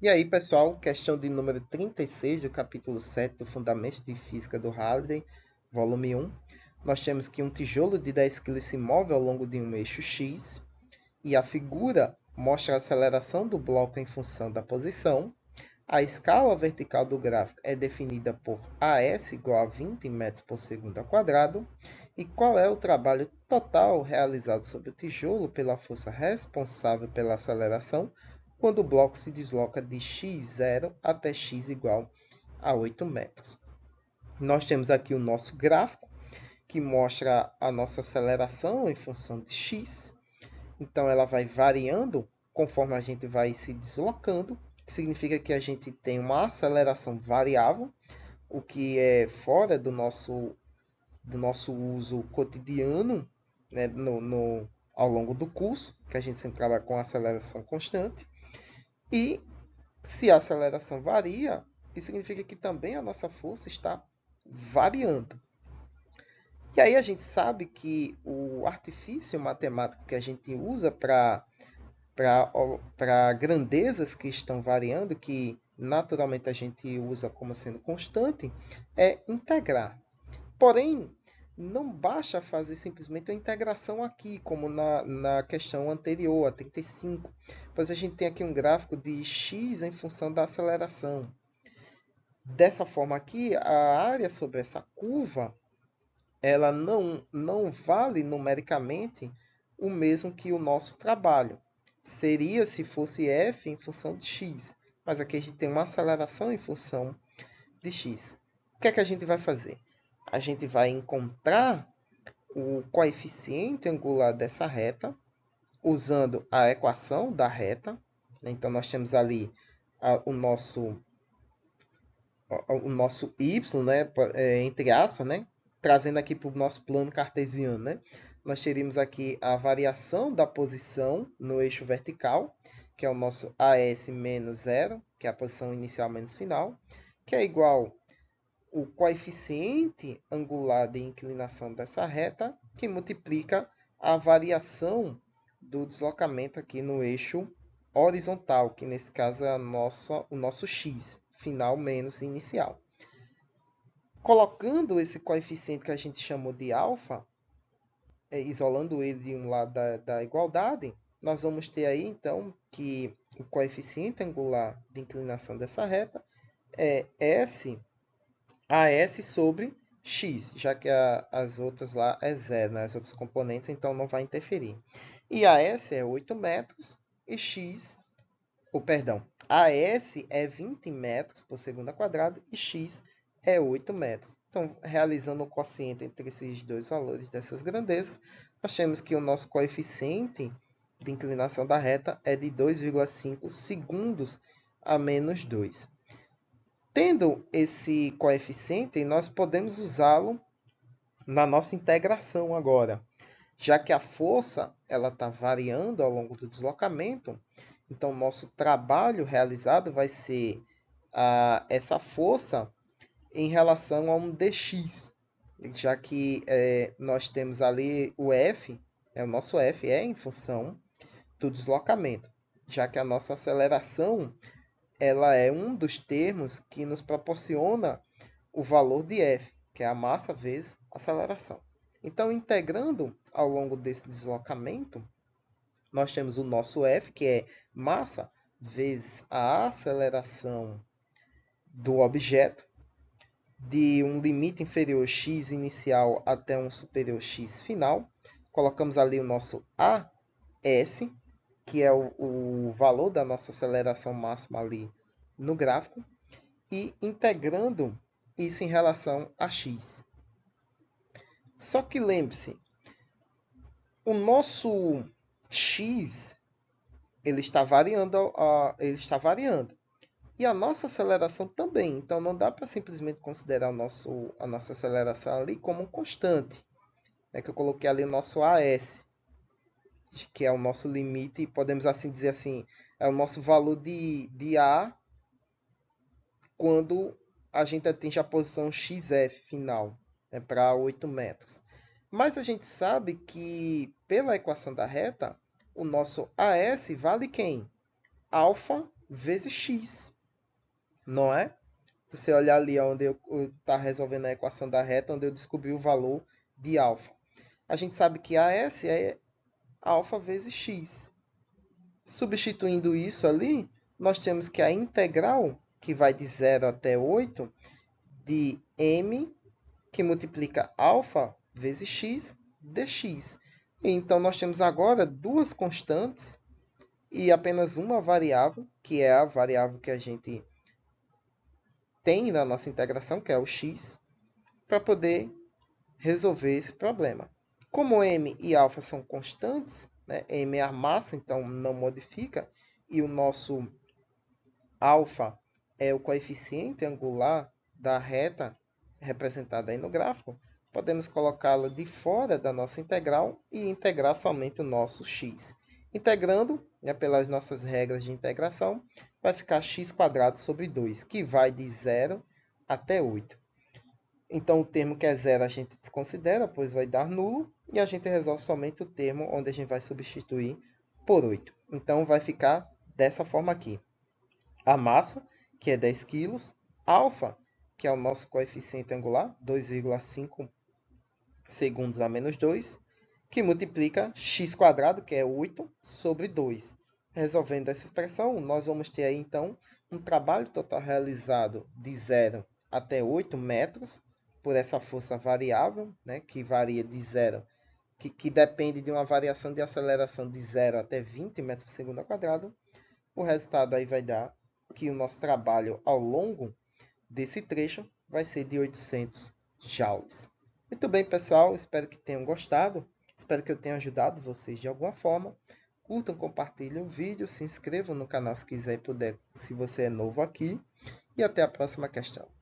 E aí, pessoal, questão de número 36 do capítulo 7 do Fundamentos de Física do Halliday, volume 1. Nós temos que um tijolo de 10 kg se move ao longo de um eixo X e a figura mostra a aceleração do bloco em função da posição. A escala vertical do gráfico é definida por AS igual a 20 metros por segundo ao quadrado. E qual é o trabalho total realizado sobre o tijolo pela força responsável pela aceleração quando o bloco se desloca de x0 até x igual a 8 metros. Nós temos aqui o nosso gráfico, que mostra a nossa aceleração em função de x. Então, ela vai variando conforme a gente vai se deslocando, que significa que a gente tem uma aceleração variável, o que é fora do nosso uso cotidiano, né, ao longo do curso, que a gente sempre trabalha com aceleração constante. E se a aceleração varia, isso significa que também a nossa força está variando. E aí a gente sabe que o artifício matemático que a gente usa para grandezas que estão variando, que naturalmente a gente usa como sendo constante, é integrar. Porém, não basta fazer simplesmente a integração aqui, como na questão anterior, a 35, pois a gente tem aqui um gráfico de x em função da aceleração. Dessa forma aqui, a área sobre essa curva, ela não vale numericamente o mesmo que o nosso trabalho. Seria se fosse f em função de x, mas aqui a gente tem uma aceleração em função de x. O que é que a gente vai fazer? A gente vai encontrar o coeficiente angular dessa reta usando a equação da reta. Então, nós temos ali o nosso y, né, entre aspas, né, trazendo aqui para o nosso plano cartesiano, né, nós teríamos aqui a variação da posição no eixo vertical, que é o nosso AS menos zero, que é a posição inicial menos final, que é igual o coeficiente angular de inclinação dessa reta, que multiplica a variação do deslocamento aqui no eixo horizontal, que nesse caso é o nosso x, final menos inicial. Colocando esse coeficiente que a gente chamou de alfa, isolando ele de um lado da igualdade, nós vamos ter aí, então, que o coeficiente angular de inclinação dessa reta é S AS sobre x, já que as outras lá é zero, né? As outras componentes, então não vai interferir. E AS é 8 metros e x, perdão, AS é 20 metros por segundo ao quadrado e x é 8 metros. Então, realizando o quociente entre esses dois valores dessas grandezas, nós temos que o nosso coeficiente de inclinação da reta é de 2,5 segundos a menos 2. Tendo esse coeficiente, nós podemos usá-lo na nossa integração agora, já que a força ela está variando ao longo do deslocamento, então nosso trabalho realizado vai ser essa força em relação a um dx, já que nós temos ali o F, o nosso F é em função do deslocamento, já que a nossa aceleração ela é um dos termos que nos proporciona o valor de F, que é a massa vezes aceleração. Então, integrando ao longo desse deslocamento, nós temos o nosso F, que é massa vezes a aceleração do objeto, de um limite inferior x inicial até um superior x final. Colocamos ali o nosso AS, que é o valor da nossa aceleração máxima ali no gráfico, e integrando isso em relação a x. Só que lembre-se, o nosso x ele está variando, e a nossa aceleração também. Então não dá para simplesmente considerar a nossa aceleração ali como um constante. É que eu coloquei ali o nosso AS, que é o nosso limite, podemos assim dizer assim, é o nosso valor de A quando a gente atinge a posição XF final, né, para 8 metros. Mas a gente sabe que, pela equação da reta, o nosso AS vale quem? Alfa vezes x, não é? Se você olhar ali onde eu estou resolvendo a equação da reta, onde eu descobri o valor de alfa. A gente sabe que AS é alfa vezes x. Substituindo isso ali, nós temos que a integral, que vai de 0 até 8, de m, que multiplica alfa vezes x, dx. Então, nós temos agora duas constantes e apenas uma variável, que é a variável que a gente tem na nossa integração, que é o x, para poder resolver esse problema. Como m e alfa são constantes, né? M é a massa, então não modifica, e o nosso alfa é o coeficiente angular da reta representada aí no gráfico, podemos colocá-la de fora da nossa integral e integrar somente o nosso x. Integrando, né, pelas nossas regras de integração, vai ficar x² sobre 2, que vai de 0 até 8. Então, o termo que é zero a gente desconsidera, pois vai dar nulo, e a gente resolve somente o termo onde a gente vai substituir por 8. Então, vai ficar dessa forma aqui. A massa, que é 10 quilos, alfa, que é o nosso coeficiente angular, 2,5 segundos a menos 2, que multiplica x², que é 8, sobre 2. Resolvendo essa expressão, nós vamos ter aí, então, um trabalho total realizado de 0 até 8 metros, por essa força variável, né, que varia de 0, que depende de uma variação de aceleração de 0 até 20 metros por segundo ao quadrado. O resultado aí vai dar que o nosso trabalho ao longo desse trecho vai ser de 800 joules. Muito bem, pessoal. Espero que tenham gostado. Espero que eu tenha ajudado vocês de alguma forma. Curtam, compartilhem o vídeo, se inscrevam no canal se quiser e puder, se você é novo aqui. E até a próxima questão.